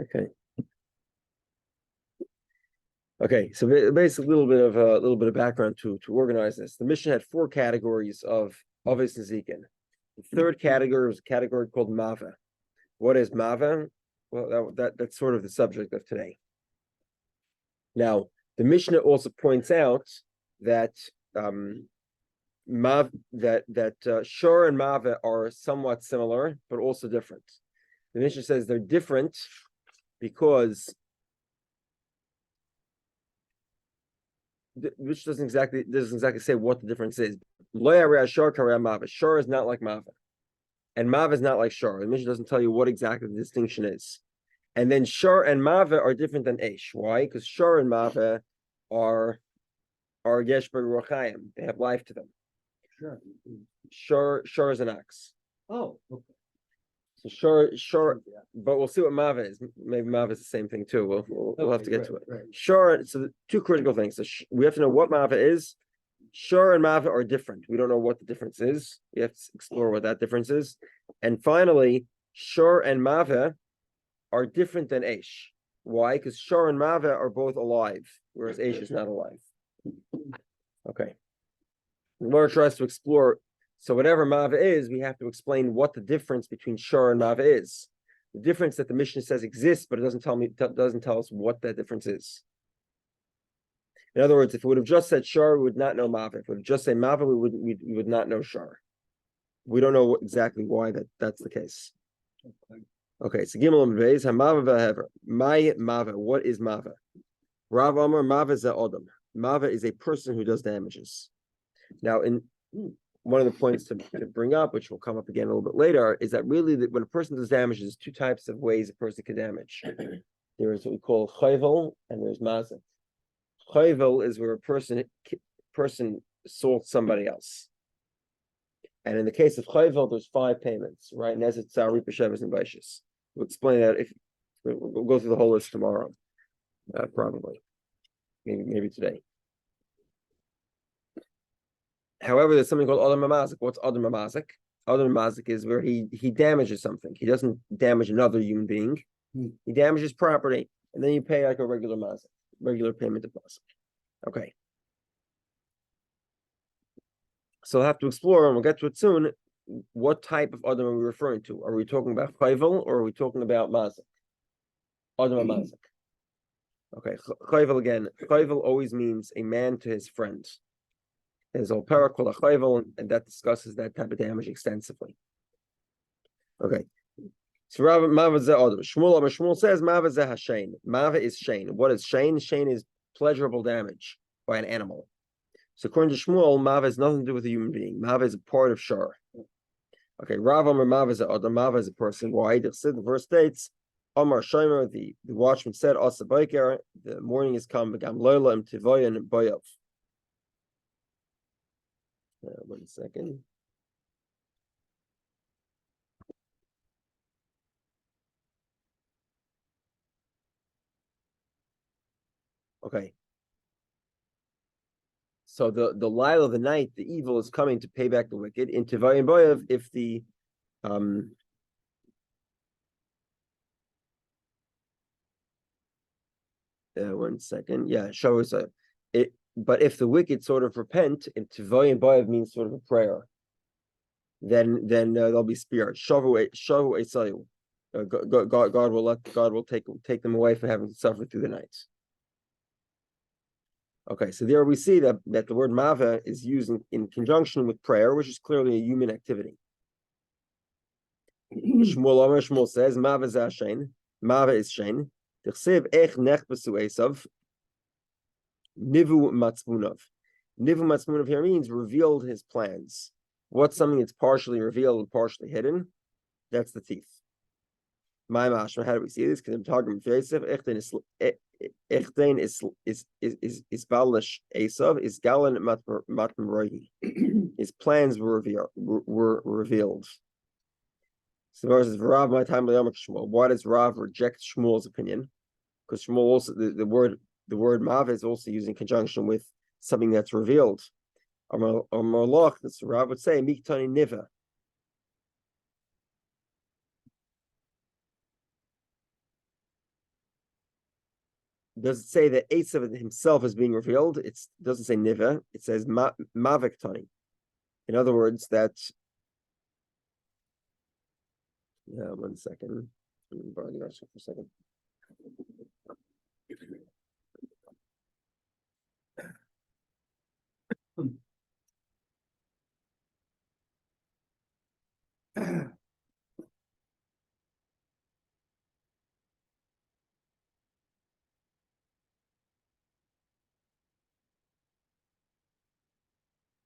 Okay. Okay, so basically a little bit of background to organize this. The Mishnah had 4 categories of Avis and Zikin. The third category was a category called Mava. What is Mava? Well, that's sort of the subject of today. Now, the Mishnah also points out that Shor and Mava are somewhat similar, but also different. The Mishnah says they're different because which doesn't exactly say what the difference is. Shor is not like Mava, and Mava is not like Shor. The Mishnah doesn't tell you what exactly the distinction is. And then Shor and Mava are different than Eish. Why? Because Shor and Mava are Yesh B'Ruachayim. They have life to them. Shor is an ox. Oh, okay. So Shor, but we'll see what Mava is. Maybe Mava is the same thing too. We'll have to get to it. Right. Shor. So the 2 critical things. So we have to know what Mava is. Shor and Mava are different. We don't know what the difference is. We have to explore what that difference is. And finally, Shor and Mava are different than Eish. Why? Because Shor and Mava are both alive, whereas Eish is not alive. Okay. The Gemara tries to explore. So whatever Mava is, we have to explain what the difference between Shor and Mava is. The difference that the Mishnah says exists, but it doesn't tell us what that difference is. In other words, if it would have just said Shor, we would not know Mava. If it would have just said Mava, we would not know Shor. We don't know exactly why that's the case. Okay, so Gimel and Beis, Hamava v'Hever. My Mava, what is Mava? Rav Amar, Mava is Odom. Mava is a person who does damages. Now, in one of the points to bring up, which will come up again a little bit later, is that really when a person does damage, there's 2 types of ways a person can damage. There is what we call chayvel, and there's mazak. Chayvel is where a person assaults somebody else. And in the case of chayvel, there's 5 payments, right? Nezet, Tzari, Pesheves, and Baishis. We'll explain that we'll go through the whole list tomorrow, probably, maybe today. However, there's something called Adam Mazik. What's Adam Mazik? Adam Mazik is where he damages something. He doesn't damage another human being. He damages property, and then you pay like a regular Mazik, regular payment of Mazik. Okay. So we'll have to explore, and we'll get to it soon, what type of Adam are we referring to? Are we talking about Chayvel, or are we talking about Mazik? Adam Mazik. Okay, Chayvel again. Chayvel always means a man to his friends. There's a parak called a chayvel, and that discusses that type of damage extensively. Okay. So Mava ze Adam. Shmuel says Mava ze hashain. Mava is shain. What is shain? Shain is pleasurable damage by an animal. So according to Shmuel, Mava has nothing to do with a human being. Mava is a part of Shor. Okay, Rav Amar Mava ze Adam. Mava is a person. Why? The verse states, Amar Shomer, the watchman said, Asa Baiker, the morning is come, Begam Lola im Tivoyan Boyov. 1 second. Okay. So the Lyle of the night, the evil is coming to pay back the wicked. In Tivayin Boyev, if the 1 second. Yeah, show us it. But if the wicked sort of repent, and Tivayin Boyev means sort of a prayer, then they'll be spared. God will take them away from having to suffer through the night. Okay, so there we see that the word Mava is used in conjunction with prayer, which is clearly a human activity. Shmuel says Mava is Shein. Mava is Shein. T'chsev ech nechbesu Esav. Nivu matzpunov. Nivu matzpunov here means revealed his plans. What's something that's partially revealed and partially hidden? That's the teeth. My mashma, how do we see this? Because I'm talking about Yosef. Echten is balish Esav is galan matmrohi. His plans were revealed. So versus Rav my time Shmuel. Why does Rav reject Shmuel's opinion? Because Shmuel also the word Mav is also used in conjunction with something that's revealed. Or Moloch, that's Rav would say Miktani Niva. does it say that Esav himself is being revealed? It doesn't say niva. It says mavik tani. In other words, that. Yeah, 1 second. Borrow the article for a second.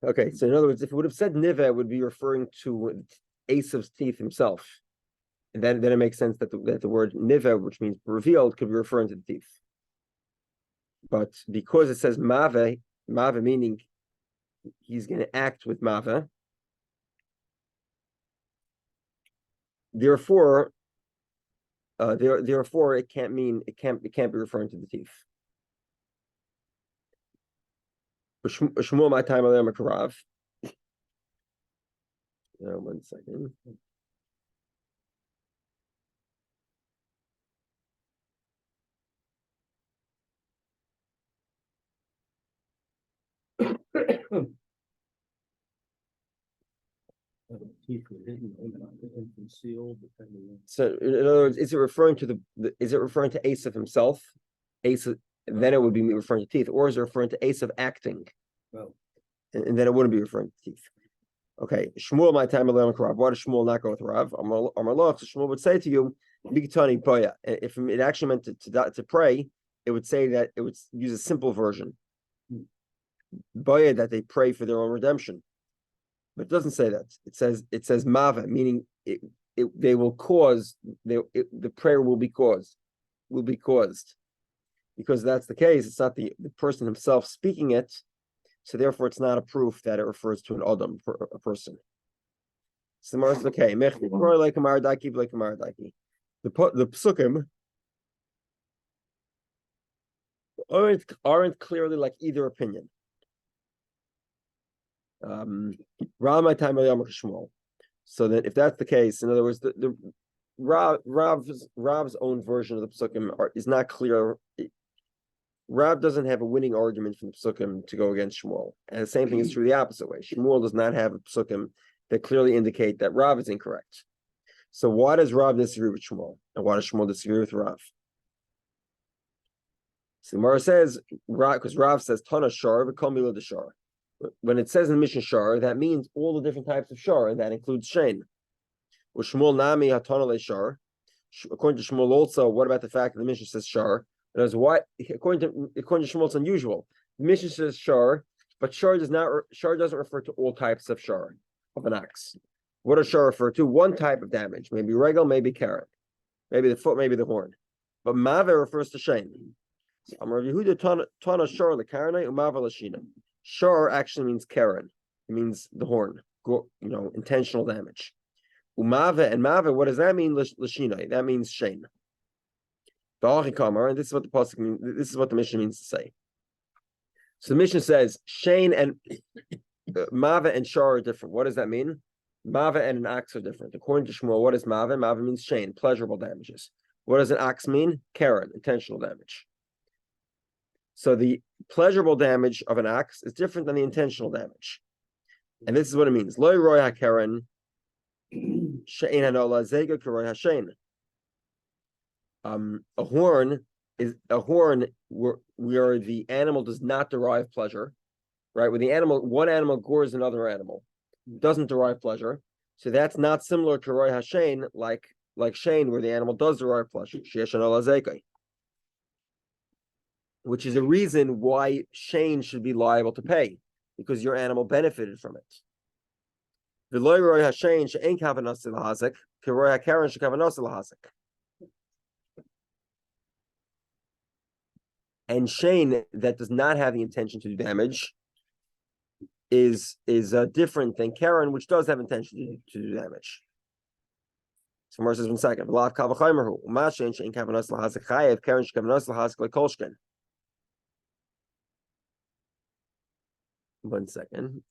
Okay, so in other words, if it would have said niva, it would be referring to Esav's teeth himself. And then it makes sense that the word niva, which means revealed, could be referring to the teeth. But because it says mave meaning he's going to act with mave, therefore it can't be referring to the teeth. Shmuel my time alayim karav. 1 second. So in other words, is it referring to Esav himself? Esav, then it would be referring to teeth, or is it referring to Esav acting? Well, and then it wouldn't be referring to teeth. Okay, Shmuel my time alayim karav. Why does Shmuel not go with Rav? Amar Loch. So Shmuel would say to you, "Bigtani boya." If it actually meant to pray, it would say that it would use a simple version. Boya, that they pray for their own redemption. But it doesn't say that. It says mava, meaning they will cause the prayer will be caused. Because that's the case. It's not the person himself speaking it, so therefore it's not a proof that it refers to an adam, a person. So the okay. The psukim aren't clearly like either opinion. So that if that's the case, in other words, the Rav's own version of the psukim is not clear. Rav doesn't have a winning argument from the psukim to go against Shmuel, and the same thing is true the opposite way. Shmuel does not have a psukim that clearly indicate that Rav is incorrect. So why does Rav disagree with Shmuel, and why does Shmuel disagree with Rav? So Gemara says, because Rav says Tana Shar, but Kol Mila de Shar. When it says in the Mishnah Shar, that means all the different types of Shar, and that includes Shein. With Shmuel Nami Hatana Le Shar. According to Shmuel also, what about the fact that the Mishnah says Shar? Why? According to Shmuel, it's unusual. The Mishnah says Shar, but Shar doesn't refer to all types of Shar, of an ox. What does Shar refer to? One type of damage, maybe regal, maybe carrot, maybe the foot, maybe the horn. But Mave refers to Shein. Rabbi Yehudah Tana Shar lekarne umava lashina. Shar actually means Karen. It means the horn, intentional damage. Umava and Mava, what does that mean? Lashina. That means Shein. Bavakamma Kamma, and this is what the pasuk means. This is what the Mishnah means to say. So the Mishnah says Shein and Mava and Shar are different. What does that mean? Mava and an ox are different. According to Shmuel, what is Mava? Mava means Shein, pleasurable damages. What does an ox mean? Karen, intentional damage. So the pleasurable damage of an ox is different than the intentional damage. And this is what it means. Lo roy hakaren she'ein hanola zega k'roy hashein. A horn where the animal does not derive pleasure, right? Where one animal gores another animal, doesn't derive pleasure. So that's not similar to roy hashein, like shein, where the animal does derive pleasure. She'esh hanola zega. Which is a reason why Shein should be liable to pay, because your animal benefited from it. And Shein that does not have the intention to do damage is different than Karen, which does have intention to do damage. So Mar says 1 second. One second.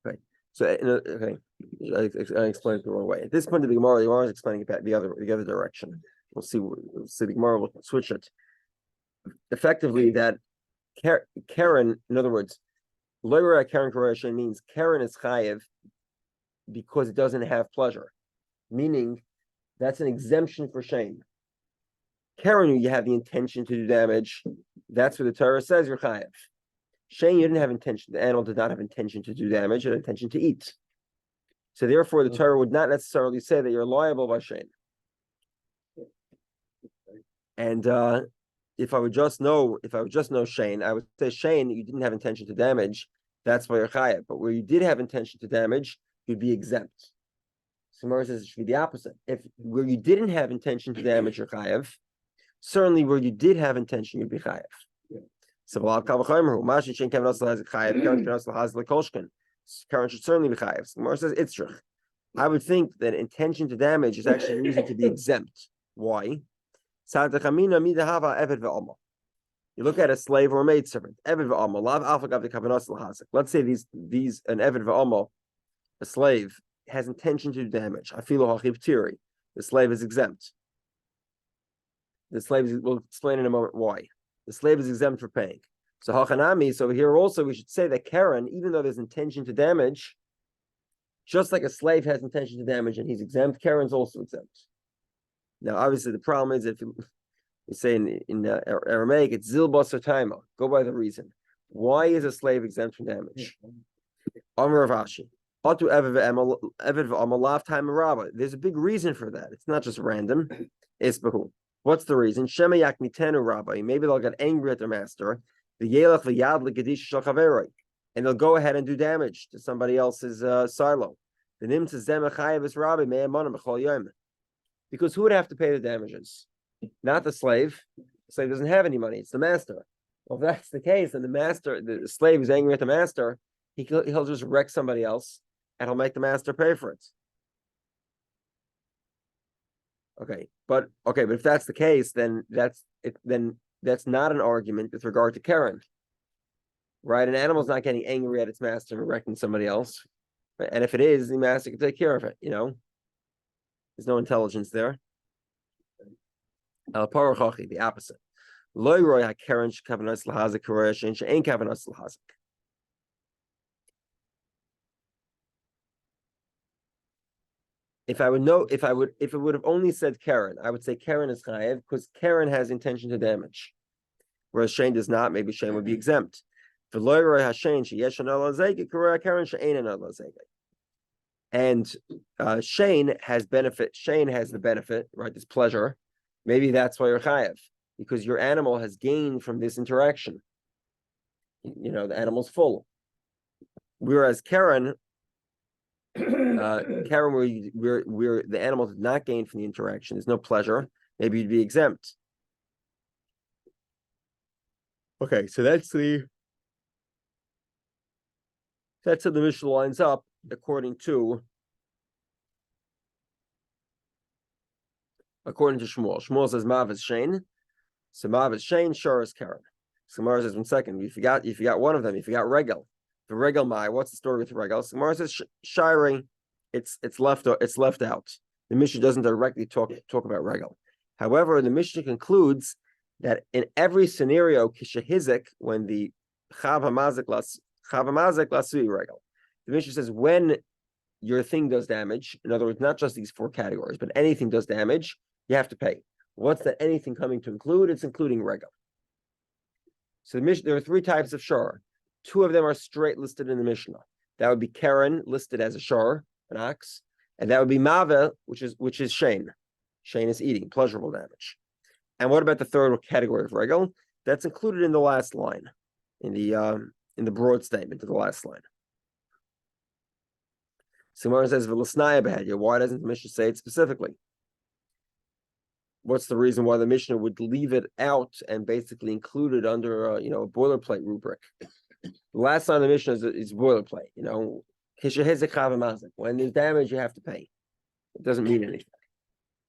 Okay. So okay, I explained it the wrong way. At this point of the Gemara is explaining it back the other direction. We'll see the Gemara will switch it. Effectively, that Karen, in other words, Loira Karen Koroshin means Karen is chayev because it doesn't have pleasure, meaning that's an exemption for shame. Karen, you have the intention to do damage. That's what the Torah says you're chayev. Shane, you didn't have intention. The animal did not have intention to do damage; it had intention to eat. So therefore, the Torah would not necessarily say that you're liable by Shane. And if I would just know Shane, I would say Shane, you didn't have intention to damage. That's why you're chayev. But where you did have intention to damage, you'd be exempt. Samara says it should be the opposite. If where you didn't have intention to damage, you're chayev. Certainly, where you did have intention, you'd be chayev. So Karen should certainly be chayev. Gemara says itzrich. I would think that intention to damage is actually a reason to be exempt. Why? You look at a slave or a maidservant. Let's say these an eved v'omo, a slave, has intention to do damage. The slave is exempt. We'll explain in a moment why. The slave is exempt for paying. So hachanami. So here also we should say that Karen, even though there's intention to damage, just like a slave has intention to damage and he's exempt, Karen's also exempt. Now, obviously, the problem is if you say in Aramaic, it's zilbas or taima. Go by the reason. Why is a slave exempt from damage? Amar Ravashi. There's a big reason for that. It's not just random. Isbahu. What's the reason? Shema yakmitenu rabbi. Maybe they'll get angry at their master. And they'll go ahead and do damage to somebody else's silo. Because who would have to pay the damages? Not the slave. The slave doesn't have any money. It's the master. Well, if that's the case, then the slave is angry at the master. He'll just wreck somebody else, and he'll make the master pay for it. Okay, but if that's the case, then that's it. Then that's not an argument with regard to Karen, right? An animal's not getting angry at its master and wrecking somebody else, right? And if it is, the master can take care of it. There's no intelligence there. The opposite. If it would have only said Karen, I would say Karen is chayev because Karen has intention to damage, whereas Shane does not. Maybe Shane would be exempt. And Shane has benefit. Shane has the benefit, right? This pleasure. Maybe that's why you're chayev, because your animal has gained from this interaction. The animal's full. Whereas Karen, where the animal did not gain from the interaction, there's no pleasure. Maybe you'd be exempt. Okay, so that's how the Mishnah lines up according to Shmuel. Shmuel says Mav is Shane. So Mav is Shane, Shar is Karen. So Gemara says 1 second. You forgot one of them. You forgot Regel. The Regel Mai. What's the story with Regel? So Gemara says Shiring. It's left out. The Mishnah doesn't directly talk about Regel. However, the Mishnah concludes that in every scenario, Kishahizik, when the Chav Hamazik Lasui Regel, the Mishnah says when your thing does damage, in other words, not just these 4 categories, but anything does damage, you have to pay. What's that anything coming to include? It's including Regel. So there are 3 types of shar. 2 of them are straight listed in the Mishnah. That would be Karen, listed as a shar, an ox, and that would be Mava, which is Shane. Shane is eating, pleasurable damage. And what about the third category of Regel? That's included in the last line, in the broad statement of the last line. Simar says V'lasnaya b'hadya. Why doesn't the Mishnah say it specifically? What's the reason why the Mishnah would leave it out and basically include it under a boilerplate rubric? The last line of the Mishnah is boilerplate. When there's damage, you have to pay. It doesn't mean anything.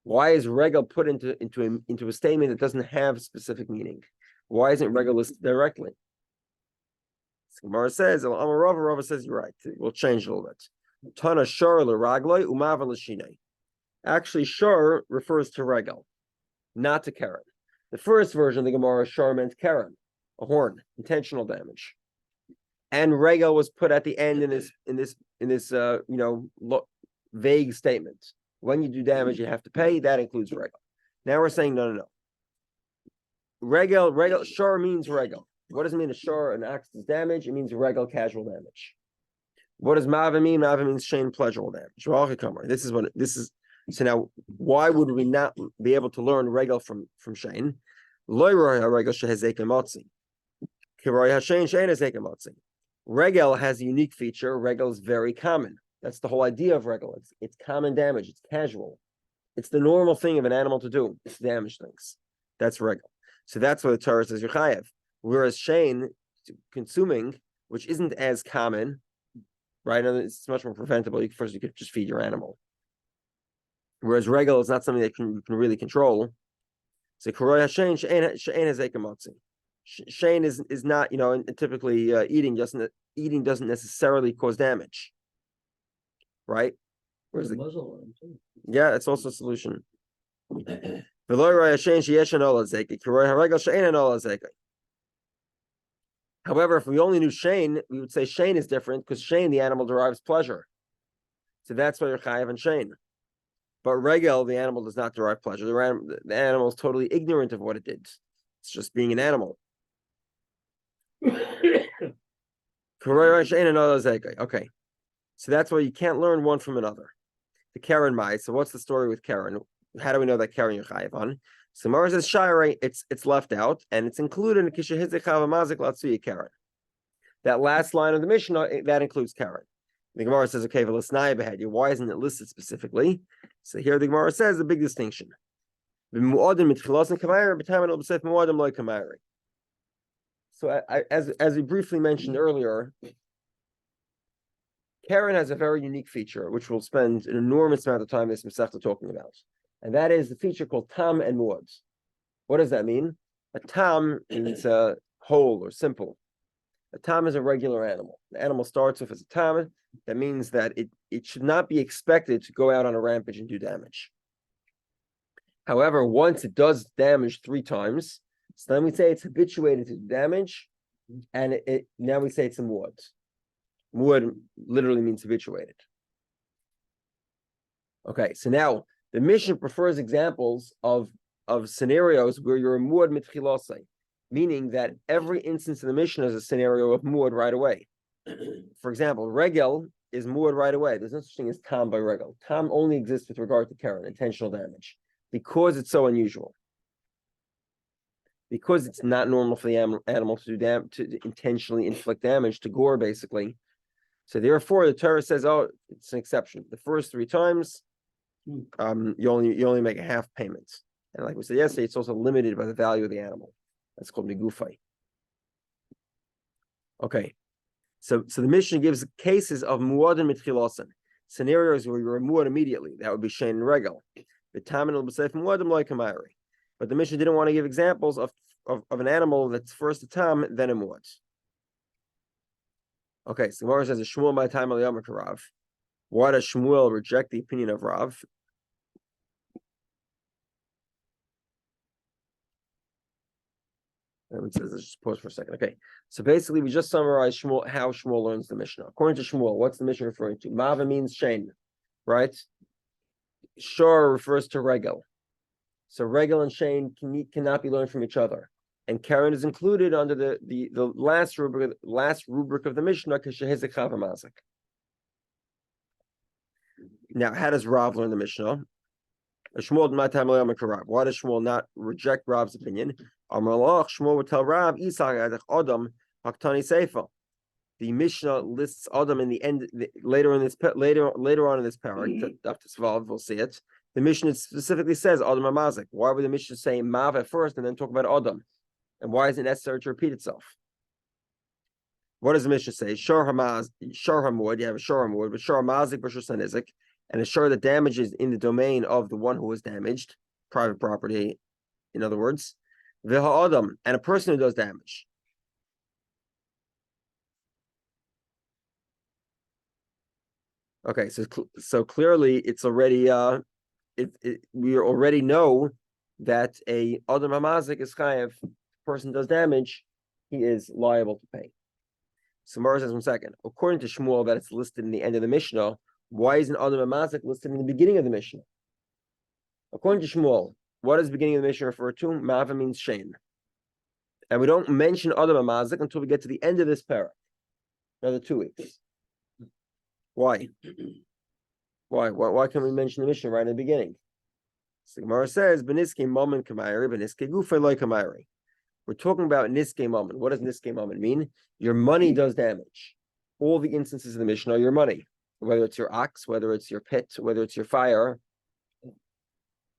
Why is regel put into a statement that doesn't have specific meaning? Why isn't regel listed directly? Gemara says, Rava says you're right. We'll change a little bit. Tana shor l'ragloi umava l'shinei. Actually, shor refers to regel, not to keren. The first version of the Gemara, shor meant keren, a horn, intentional damage, and regel was put at the end in this vague statement. When you do damage, you have to pay. That includes regel. Now we're saying no. Regel, shor means regel. What does it mean? A shor, an axe is damage. It means regel, casual damage. What does mava mean? Mava means shein, pleasurable damage. This is. So now, why would we not be able to learn regel from shein? Regel has a unique feature. Regel is very common. That's the whole idea of regel. It's common damage. It's casual. It's the normal thing of an animal to do. It's damage things. That's regel. So that's what the Torah says you're chayav. Whereas shein, consuming, which isn't as common, right? It's much more preventable. First, you could just feed your animal. Whereas regel is not something that you can really control. So shein is not, and typically eating doesn't necessarily cause damage, right? Whereas it's also a solution. However, if we only knew shein, we would say shein is different because shein, the animal derives pleasure. So that's why you're chayav and shein. But regel, the animal does not derive pleasure. The animal is totally ignorant of what it did. It's just being an animal. Okay. So that's why you can't learn one from another. The keren mai. So what's the story with keren? How do we know that keren you're chayav on? So Mara says shire, it's left out, and it's included in kishahizik mazik latsuya keren. That last line of the Mishnah, that includes keren. The Gemara says, okay, why isn't it listed specifically? So here the Gemara says the big distinction. So as we briefly mentioned earlier, keren has a very unique feature, which we'll spend an enormous amount of time in this Masechta talking about. And that is the feature called tam and muad. What does that mean? A tam means whole or simple. A tam is a regular animal. The animal starts off as a tam. That means that it should not be expected to go out on a rampage and do damage. However, once it does damage 3 times, so then we say it's habituated to damage, and now we say it's a muad. Muad literally means habituated. Okay, so now the Mishnah prefers examples of scenarios where you're a muad mitchilosai, meaning that every instance in the Mishnah is a scenario of muad right away. For example, regel is muad right away. There's no such thing as tam by regel. Tam only exists with regard to keren, intentional damage, because it's so unusual. Because it's not normal for the animal to do to intentionally inflict damage, to gore, basically. So therefore, the Torah says, "Oh, it's an exception. The first 3 times, you only make a half payment." And like we said yesterday, it's also limited by the value of the animal. That's called migufay. Okay, so the Mishnah gives cases of muadin mitchilosan, scenarios where you're a muad immediately. That would be shein and regel. But the Mishnah didn't want to give examples of an animal that's first a tam, then a muad. Okay, so Gemara says, Shmuel my time al Rav. Why does Shmuel reject the opinion of Rav? And it says, let's just pause for a second. Okay, so basically we just summarized how Shmuel learns the Mishnah. According to Shmuel, what's the Mishnah referring to? Mava means shein, right? Shor refers to regel. So regel and shein cannot be learned from each other. And keren is included under the last rubric of the Mishnah, kishahizik mazik. Now, how does Rav learn the Mishnah? Why does Shmuel not reject Rav's opinion? Shmuel would tell Rav, the Mishnah lists Adam in the end later on in this parak. We'll see it. The Mishnah specifically says Adam Mazik. Why would the Mishnah say Mav at first and then talk about Adam? And why is it necessary to repeat itself? What does the Mishnah say? Shor Hamud, you have a Shor Hamud, but Shor Mazik versus Sanizik. and a shor that damages in the domain of the one who was damaged, private property, in other words, v'ha'adam, and a person who does damage. Okay, so clearly it's already we already know that a adam hamazik is chayav. Person does damage, he is liable to pay. So Mara says 1 second. According to Shmuel, that it's listed in the end of the Mishnah. Why isn't adam hamazik listed in the beginning of the Mishnah? According to Shmuel, what does the beginning of the Mishnah refer to? Mava means shame, and we don't mention adam hamazik until we get to the end of this parak. Another 2 weeks. Why? Why can't we mention the Mishnah right in the beginning? So Gemara says, "Beniske moment kamayri, beniske gufay loy kamayri." We're talking about niske moment. What does niske moment mean? Your money does damage. All the instances of the Mishnah are your money, whether it's your ox, whether it's your pit, whether it's your fire.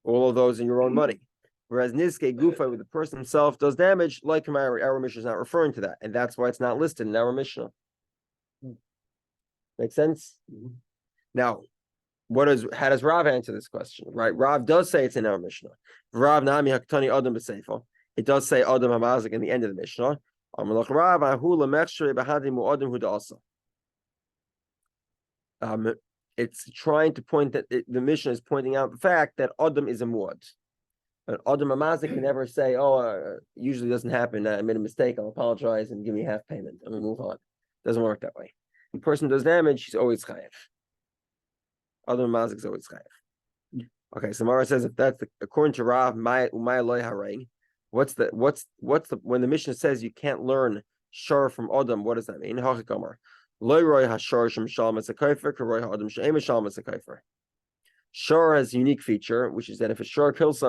All of those are your own money. Whereas niske gufay, with the person himself, does damage. Like kamayri, our Mishnah is not referring to that, and that's why it's not listed in our Mishnah. Make sense? Mm-hmm. Now, how does Rav answer this question? Right? Rav does say it's in our Mishnah. Rav nami haktani adam b'seifo. It does say adam hamazik in the end of the Mishnah. It's trying to point that the Mishnah is pointing out the fact that adam is a muad. An adam hamazik can never say, usually doesn't happen. I made a mistake. I'll apologize and give me half payment and we'll move on. It doesn't work that way. The person does damage, he's always chayav. Adam mazik is always chayav. Okay, so Mara says if that's according to Rav, what's the when the Mishnah says you can't learn shor from Adam, what does that mean? Shor has a unique feature, which is that if a shor kills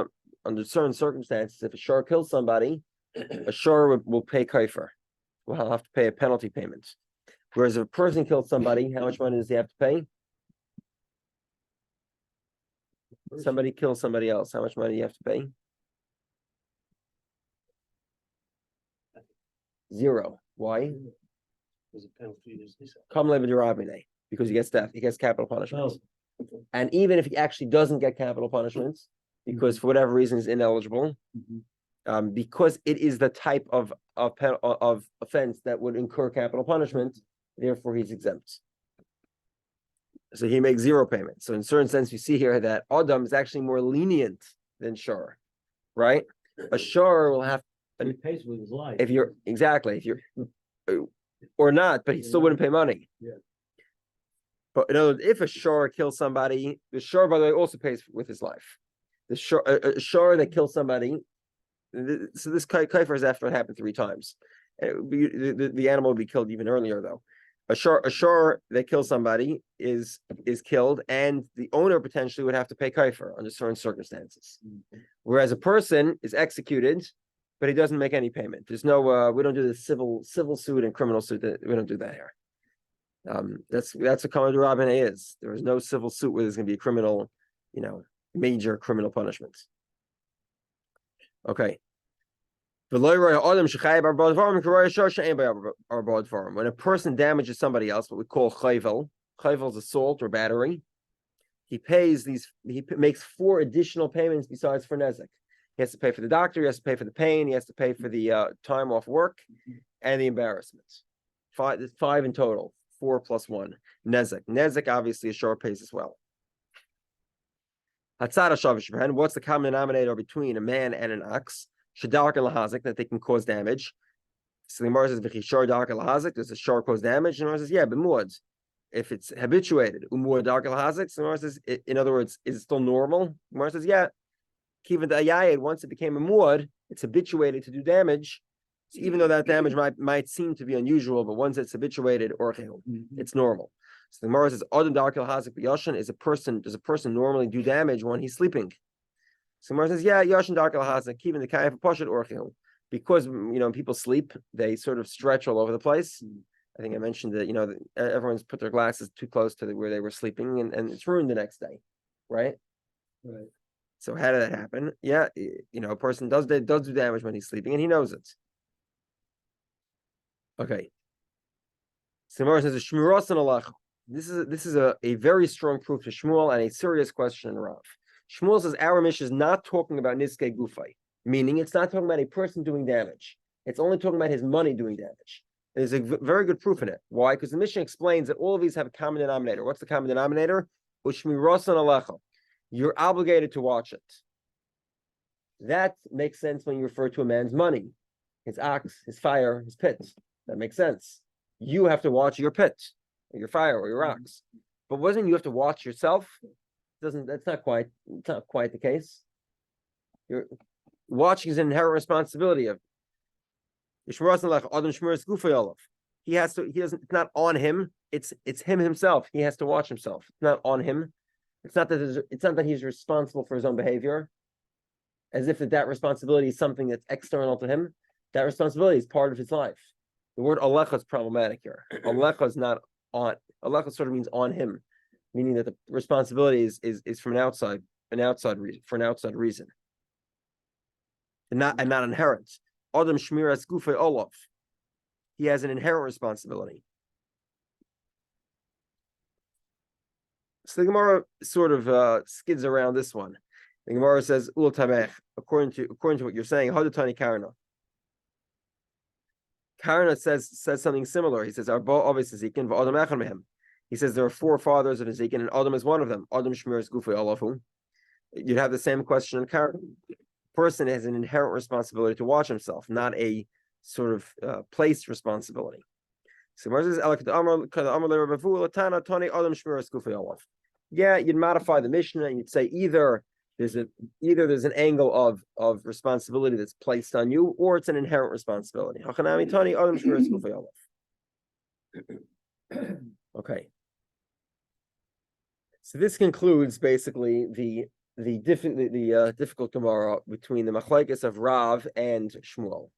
under certain circumstances, if a shor kills somebody, a shor will pay kaifer. Will have to pay a penalty payment. Whereas if a person kills somebody, how much money does he have to pay? Somebody kills somebody else. How much money do you have to pay? 0. Why? Because he gets death. He gets capital punishments. And even if he actually doesn't get capital punishments, because for whatever reason is ineligible, because it is the type of offense that would incur capital punishment, therefore he's exempt. So he makes 0 payments. So in a certain sense, you see here that Adam is actually more lenient than Shor, right? A Shor will have he pays with his life. If you're or not, but he still wouldn't pay money. Yeah. But in other words, if a Shor kills somebody, the Shor, by the way, also pays with his life. The Shor, a Shor that kills somebody. So this kaifer is after it happened 3 times. The animal would be killed even earlier, though. A shor that kills somebody is killed, and the owner potentially would have to pay kaifer under certain circumstances. Whereas a person is executed, but he doesn't make any payment. There's no we don't do the civil suit and criminal suit. We don't do that here. That's what Kamma Rabbi is. There is no civil suit where there's going to be a criminal, major criminal punishment. Okay. When a person damages somebody else, what we call chayvel is assault or battery, he makes 4 additional payments besides for nezek. He has to pay for the doctor, he has to pay for the pain, he has to pay for the time off work and the embarrassment. 5 in total, 4 plus 1. Nezek obviously a short pays as well. What's the common denominator between a man and an ox? Shadark and lahazik, that they can cause damage. So the Gemara says, "V'chishar dark and lahazik." Does the shor cause damage? And the Gemara says, "Yeah, but muad. If it's habituated, umuad dark and lahazik." So the Gemara says, in other words, is it still normal? The Gemara says, "Yeah." Kivan da'ayayid. Once it became a muad, it's habituated to do damage. So even though that damage might seem to be unusual, but once it's habituated, it's normal. So the Gemara says, "Adam dark and lahazik b'yashan." Does a person normally do damage when he's sleeping? So Gemara says, yeah, Yashin Dark al-Hazak, even the Kayaf Pashat Orchil. Because people sleep, they sort of stretch all over the place. I think I mentioned that everyone's put their glasses too close to where they were sleeping, and it's ruined the next day, right? Right. So how did that happen? Yeah, a person does do damage when he's sleeping, and he knows it. Okay. So Gemara says, Shmiras and Allah. this is a very strong proof to Shmuel and a serious question in Rav. Shmuel says our Mishnah is not talking about Niskei Gufay, meaning it's not talking about a person doing damage. It's only talking about his money doing damage. There's a very good proof in it. Why? Because the Mishnah explains that all of these have a common denominator. What's the common denominator? Ushmirasan alecha. You're obligated to watch it. That makes sense when you refer to a man's money, his ox, his fire, his pit. That makes sense. You have to watch your pit, or your fire, or your ox. But wasn't you have to watch yourself? That's not quite the case. Your watching is an inherent responsibility of he has to, it's not on him, it's him himself. He has to watch himself. It's not on him. It's not that he's responsible for his own behavior, as if that responsibility is something that's external to him. That responsibility is part of his life. The word alecha is problematic here. Alecha is not on. Alecha sort of means on him, meaning that the responsibility is from an outside reason, and not inherent. Adam shmiras gufei olav. He has an inherent responsibility. So the Gemara sort of skids around this one. The Gemara says, "Ul tamech." According to what you're saying, Hadatani Karna. Karna says something similar. He says, "Arba Avis Ezekin v'Adam echad mehem." He says there are four fathers of Ezekin, and Adam is one of them. Adam shmiras gufei olavu. You'd have the same question in Karna. Person has an inherent responsibility to watch himself, not a sort of placed responsibility. So yeah, you'd modify the Mishnah and you'd say either there's an angle of responsibility that's placed on you, or it's an inherent responsibility. Okay. So this concludes basically the difficult Gemara between the machlekes of Rav and Shmuel.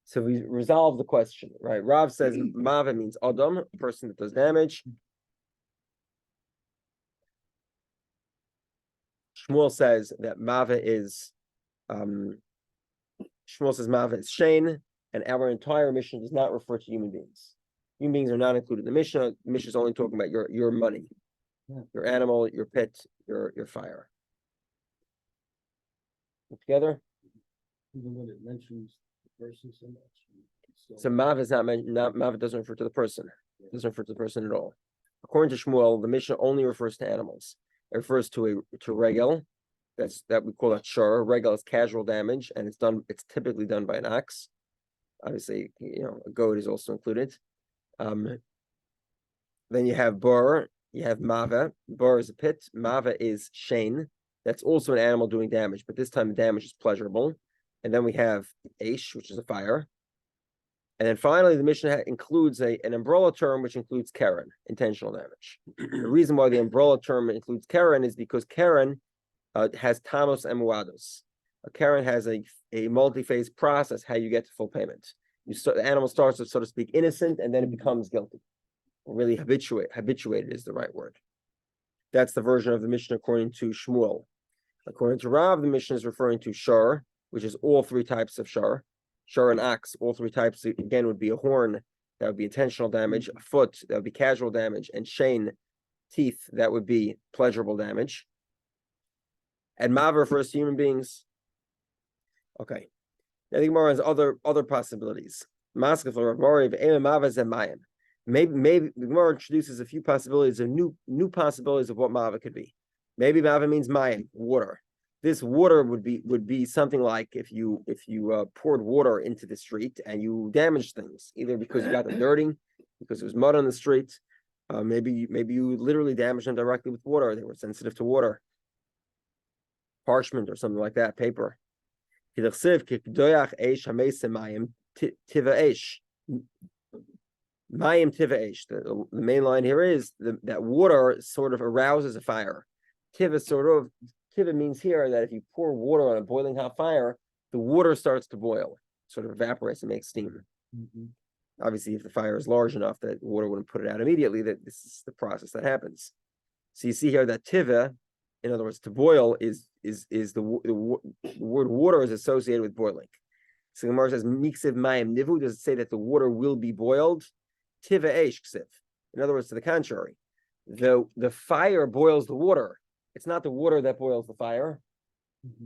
So we resolve the question, right? Rav says Mava means Adam, a person that does damage. Shmuel says that Mava is Shane, and our entire Mishnah does not refer to human beings. Human beings are not included in the Mishnah. The Mishnah is only talking about your money, your animal, your pit, your fire. Together? Even when it mentions the person so much. So Mav is Mav doesn't refer to the person. It doesn't refer to the person at all. According to Shmuel, the Mishnah only refers to animals. It refers to regel. That we call that shur. Regel is casual damage, and it's typically done by an ox. Obviously, a goat is also included. Then you have bur. You have mava. Bur is a pit. Mava is shane. That's also an animal doing damage, but this time the damage is pleasurable. And then we have aish, which is a fire. And then finally, the Mishnah includes an umbrella term, which includes keren, intentional damage. The reason why the umbrella term includes keren is because keren has tanos and muados. A keren has a multi-phase process, how you get to full payment. The animal starts with, so to speak, innocent, and then it becomes guilty. Or really habituated is the right word. That's the version of the Mishnah according to Shmuel. According to Rav, the Mishnah is referring to shur, which is all three types of shur. Shur and ox, all three types, again, would be a horn, that would be intentional damage, a foot, that would be casual damage, and shane, teeth, that would be pleasurable damage. And Mav refers to human beings. Okay. I think more has other possibilities. Masket for Rav Moriv, Maybe the Gemara introduces a few possibilities of new possibilities of what Mava could be. Maybe Mava means mayim, water. This water would be something like if you poured water into the street and you damaged things, either because you got them dirty, because there was mud on the street. Maybe you literally damaged them directly with water. They were sensitive to water. Parchment or something like that, paper. Mayim tiva esh. The main line here is that water sort of arouses a fire. Tiva means here that if you pour water on a boiling hot fire, the water starts to boil, sort of evaporates and makes steam. Mm-hmm. Obviously, if the fire is large enough that water wouldn't put it out immediately, that this is the process that happens. So you see here that tiva, in other words, to boil is the word water is associated with boiling. So Gemara says miksiv mayim nivu. Does it say that the water will be boiled? Tiva eish ksiv. In other words, to the contrary, the fire boils the water. It's not the water that boils the fire,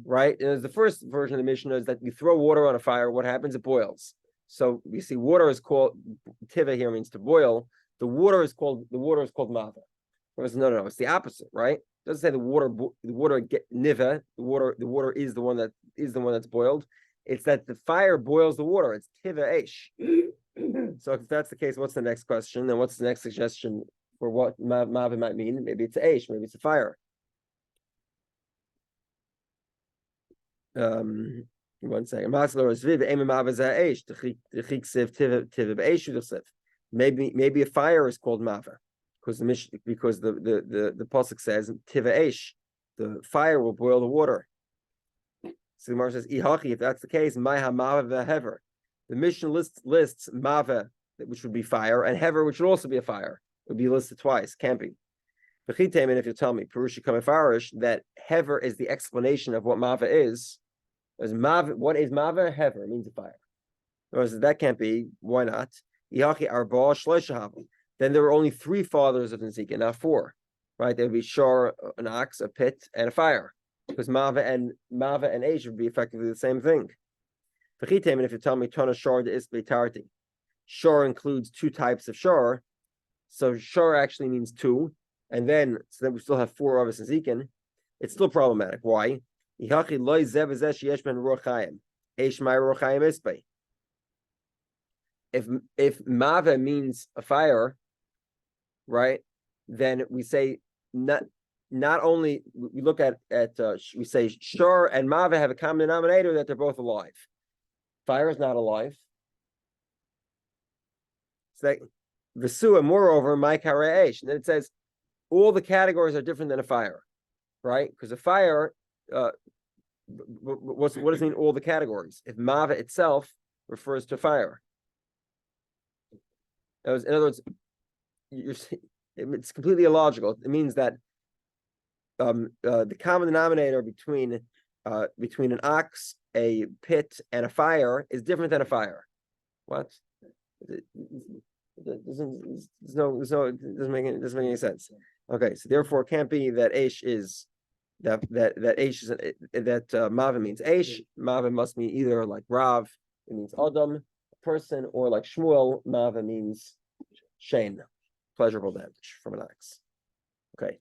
right? And as the first version of the Mishnah is that you throw water on a fire, what happens? It boils. So we see water is called tiva here means to boil. The water is called mava. Whereas no, it's the opposite, right? It doesn't say the water get niva. The water is the one that's boiled. It's that the fire boils the water. It's tiva eish. So if that's the case, what's the next question? And what's the next suggestion for what mava might mean? Maybe it's eish. Maybe it's a fire. One second. Maybe a fire is called mava because the pasuk says tiva eish, the fire will boil the water. So the Gemara says, if that's the case, ma'ha mava v'hever. The Mishnah lists mava, which would be fire, and hever, which would also be a fire. It would be listed twice. Can't be. And if you tell me, Perushi Kamefarish, that hever is the explanation of what mava is. As mava, what is mava? Hever, it means a fire. Whereas that can't be. Why not? Then there were only 3 fathers of Nezika, not 4. Right? There would be shor, an ox, a pit, and a fire. Because mava and eish would be effectively the same thing. And if you tell me tana shor de isbe tarti, shor includes 2 types of shor, so shor actually means 2, and then we still have 4 of us in Zikin. It's still problematic. Why? If mava means a fire, right? Then we say not only we look at we say shor and mava have a common denominator that they're both alive. Fire is not alive. It's like Vesua, moreover, my kare'esh. And then it says all the categories are different than a fire, right? Because a fire, what does it mean? All the categories. If mava itself refers to fire, in other words, it's completely illogical. It means that the common denominator between an ox, a pit, and a fire is different than a fire. What? It doesn't make any sense. Okay, so therefore it can't be that eish is that eish is that mava means eish. Mava must mean either like Rav, it means Adam, a person, or like Shmuel, mava means Shane, pleasurable damage from an ox. Okay.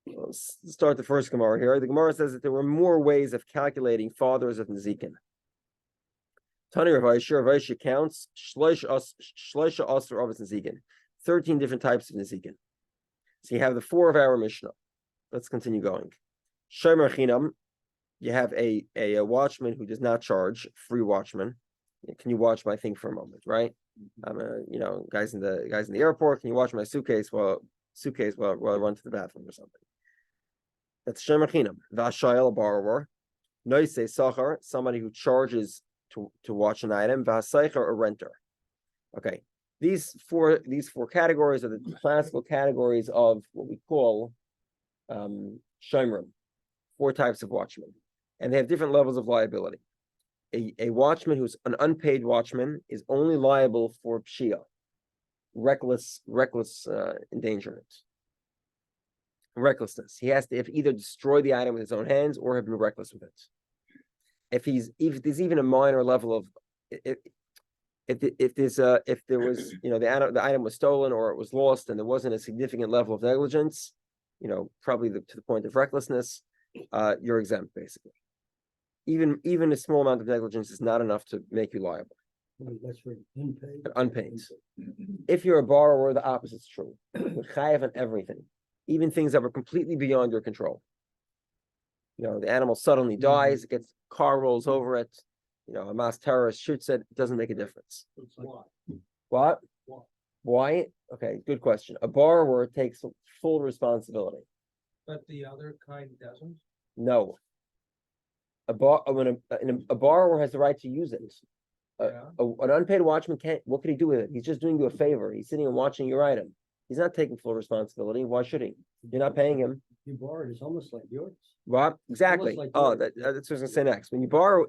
Let's start the first Gemara here. The Gemara says that there were more ways of calculating fathers of Nezikin. Tani Rav Aisha counts Shleisha Asr of Nezikin, 13 different types of Nezikin. So you have the 4 of our Mishnah. Let's continue going. Shomer Chinam, you have a watchman who does not charge, free watchman. Can you watch my thing for a moment, right? I'm guys in the airport. Can you watch my suitcase while I run to the bathroom or something? That's Shomer Chinam. Vashayel, a borrower. Noise Sachar, somebody who charges to watch an item. Vasaycher, a renter. Okay, these four categories are the classical categories of what we call shomrim, 4 types of watchmen, and they have different levels of liability. A watchman who's an unpaid watchman is only liable for pshia, reckless endangerment, recklessness. He has to either destroy the item with his own hands or have been reckless with it. If there's even a minor level of if there was the item was stolen or it was lost and there wasn't a significant level of negligence, probably to the point of recklessness, you're exempt basically. Even a small amount of negligence is not enough to make you liable. That's for unpaid. Unpaid. If you're a borrower, the opposite's true. You're chayav on everything, even things that were completely beyond your control. The animal suddenly dies, car rolls over it, a mass terrorist shoots it, it doesn't make a difference. What? Why? Okay, good question. A borrower takes full responsibility. But the other kind doesn't? No. A borrower has the right to use it. An unpaid watchman can't. What could he do with it? He's just doing you a favor. He's sitting and watching your item. He's not taking full responsibility. Why should he? You're not paying him. You borrowed, it's almost like yours. What? Exactly. like Oh, yours. that's what I was gonna say next. When you borrow,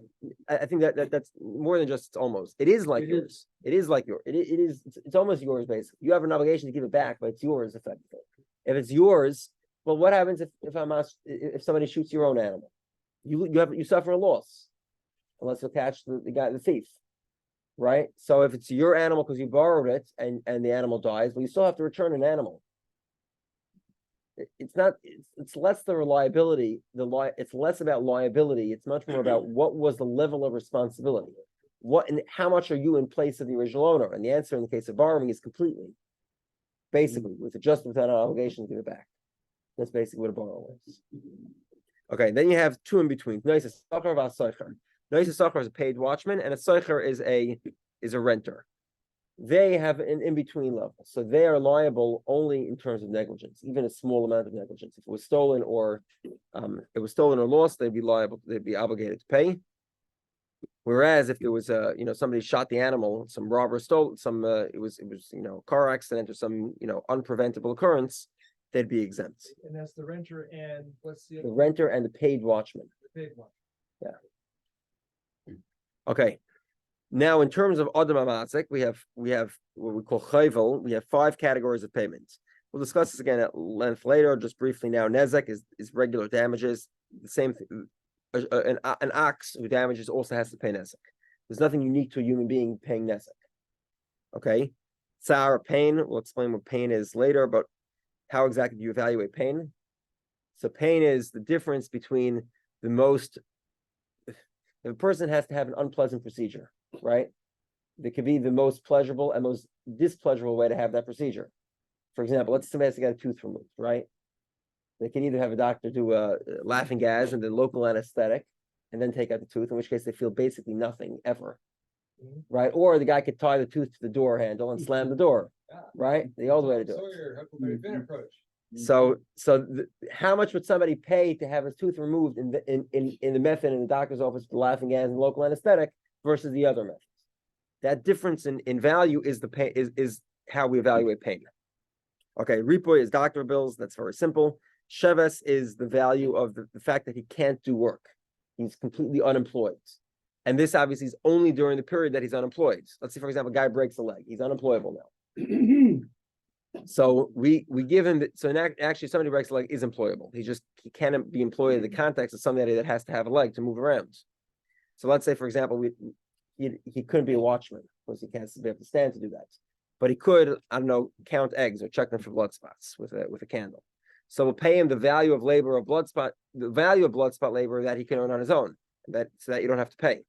I think that's more than just it's almost. It is like It yours. is. It is like yours. It is. It's almost yours, basically. You have an obligation to give it back, but it's yours effectively. If it's yours, well, what happens if somebody shoots your own animal? You suffer a loss, unless you catch the thief, right? So if it's your animal because you borrowed it and the animal dies, well, you still have to return an animal. It's not. It's less the reliability. It's less about liability. It's much more about what was the level of responsibility. What and how much are you in place of the original owner? And the answer in the case of borrowing is completely. Basically, with just without an obligation to give it back. That's basically what a borrow is. Okay, then you have two in between. Noisa Sachar v'Asaycher. Noisa Sachar is a paid watchman, and a Saycher is a renter. They have an in-between level. So they are liable only in terms of negligence, even a small amount of negligence. If it was stolen or lost, they'd be liable, they'd be obligated to pay. Whereas if there was somebody shot the animal, some robber stole it was car accident or some unpreventable occurrence, they'd be exempt. And that's the renter and what's the The other? renter and the paid watchman. The paid one. Okay. Now, in terms of Adam Amatzik, we have what we call chayvel. We have 5 categories of payments. We'll discuss this again at length later. Just briefly now, nezek is regular damages. The same thing. An ox who damages also has to pay nezek. There's nothing unique to a human being paying nezek. Okay, tsar, pain. We'll explain what pain is later, but how exactly do you evaluate pain? So pain is the difference between the most. If a person has to have an unpleasant procedure, right? That could be the most pleasurable and most displeasurable way to have that procedure. For example, let's say somebody has to get a tooth removed, right? They can either have a doctor do a laughing gas and then local anesthetic and then take out the tooth, in which case they feel basically nothing ever, right? Or the guy could tie the tooth to the door handle and slam the door, right? The old way to do it. So how much would somebody pay to have his tooth removed in the method in the doctor's office with the laughing gas and local anesthetic versus the other methods? That difference in value is the pay is how we evaluate pain. Okay, ripoy is doctor bills. That's very simple. Sheves is the value of the fact that he can't do work. He's completely unemployed. And this obviously is only during the period that he's unemployed. Let's say, for example, a guy breaks a leg. He's unemployable now. So we give him actually somebody breaks a leg is employable. He can't be employed in the context of somebody that has to have a leg to move around. So let's say, for example, he couldn't be a watchman because he can't be able to stand to do that. But he could, I don't know, count eggs or check them for blood spots with a candle. So we'll pay him the value of labor of blood spot labor that he can earn on his own, so that you don't have to pay.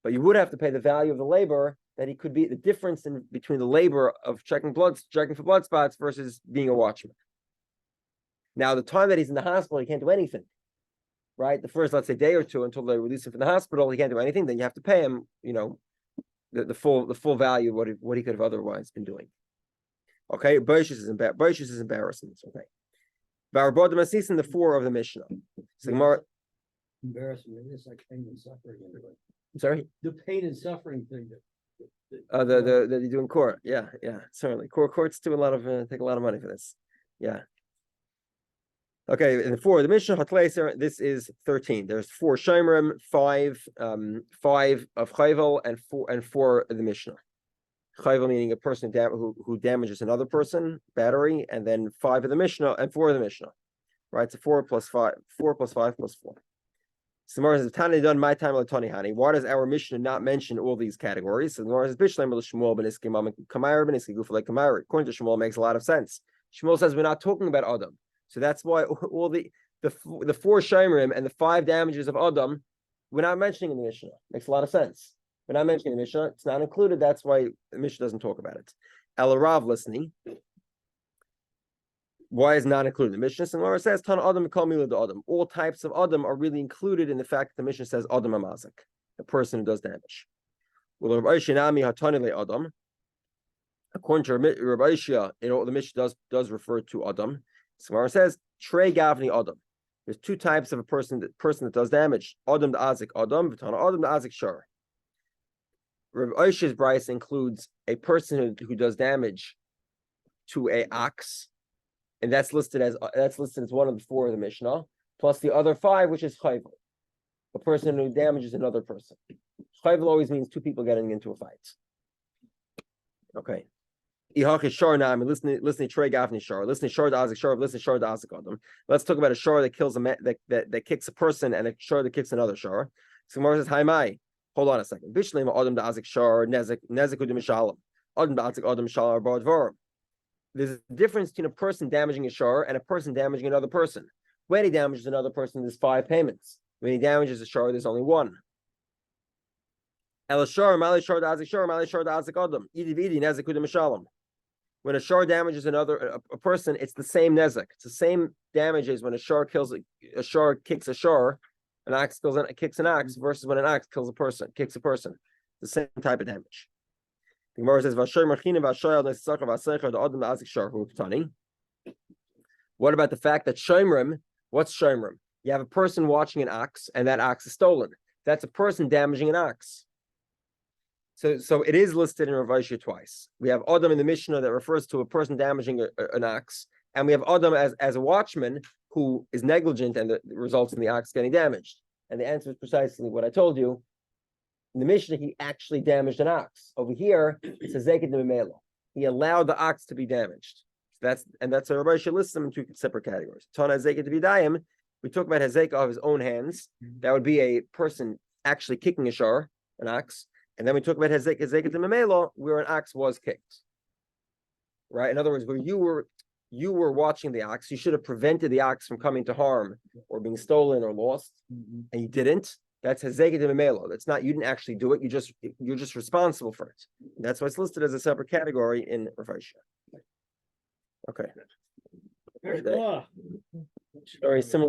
But you would have to pay the value of the labor that he could be, the difference between the labor of checking for blood spots versus being a watchman. Now, the time that he's in the hospital, he can't do anything, right? The first, let's say, day or two until they release him from the hospital, he can't do anything. Then you have to pay him, the full value of what he could have otherwise been doing. Okay, Boishes is embarrassment. Okay, Barabod Masis in the 4 of the Mishnah. So Gemara. Embarrassment. It's like pain and suffering. Anyway. I'm sorry. The pain and suffering thing. That you do in court. Yeah, certainly. Courts do take a lot of money for this. Yeah. Okay, in the 4 of the Mishnah, this is 13. There's 4 Shomrim, 5 of Chayvel, and 4 of the Mishnah. Chayvel meaning a person who damages another person, battery, and then 5 of the Mishnah and 4 of the Mishnah. Right, so 4 plus 5 plus 4. So Gemara says, Tani done my time Tani Hani. Why does our Mishnah not mention all these categories? So Gemara says, Bishlam Shmuel beniski mam Kamair beniski gufalei Kamair. According to Shmuel, it makes a lot of sense. Shmuel says we're not talking about Adam. So that's why all the 4 Shomrim and the 5 damages of Adam, we're not mentioning in the Mishnah. Makes a lot of sense. We're not mentioning the Mishnah. It's not included. That's why the Mishnah doesn't talk about it. El Rav listening. Why is not included? The Mishnah Gemara says, Tan Adam Kol Milad Adam. All types of Adam are really included in the fact that the Mishnah says Adam Amazik, the person who does damage. Well, Rabbi Shinami Hatanile Adam. According to Rabbi Shia, the Mishnah does refer to Adam. Gemara says, Trey Gavni Adam. There's 2 types of a person that does damage. Adam the Azik Adam, V'tana Adam the Azik Shar. Rabbi Oish's Bryce includes a person who does damage to a ox and that's listed as one of the 4 of the Mishnah, plus the other 5, which is chayvel, a person who damages another person. Chayvel always means 2 people getting into a fight. Okay. Listen to Trey Gavni Shar. Listen to Shar Dazik Shar. Listen to Shar Dazik Adam. Let's talk about a Shar that kills a man, that kicks a person, and a Shar that kicks another Shar. So Gemara says, "Hi, mai." Hold on a second. Bishleim Adam Dazik Shar Nezek Udim Mishalim. Adam Dazik Adam Shar Bardvar. There's a difference between a person damaging a Shar and a person damaging another person. When he damages another person, there's 5 payments. When he damages a Shar, there's only 1. El Shar Mali Shar Dazik Shar Mali Shar Dazik Adam. Idi Vidi Nezek Udim Mishalim. When a shar damages a person, it's the same nezek. It's the same damage as when a shar kicks a shar, an axe kicks an axe, versus when an axe kicks a person. The same type of damage. The Gemara says, what about the fact that shomrim? What's shomrim? You have a person watching an ox, and that ox is stolen. That's a person damaging an ox. So it is listed in Rav Aisha twice. We have Adam in the Mishnah that refers to a person damaging an ox, and we have Adam as a watchman who is negligent and results in the ox getting damaged. And the answer is precisely what I told you. In the Mishnah, he actually damaged an ox. Over here, it's a zeked memelo. He allowed the ox to be damaged. That's a Rav Aisha lists them in 2 separate categories. Tana zeked to be dayim. We talk about hezek of his own hands. That would be a person actually kicking a shar, an ox. And then we talk about hezek to memelo, where an ox was kicked. Right? In other words, where you were watching the ox, you should have prevented the ox from coming to harm or being stolen or lost, and you didn't. That's hezek to memelo. That's not, you didn't actually do it. You're just responsible for it. That's why it's listed as a separate category in Rav Aisha. Okay. Very similar.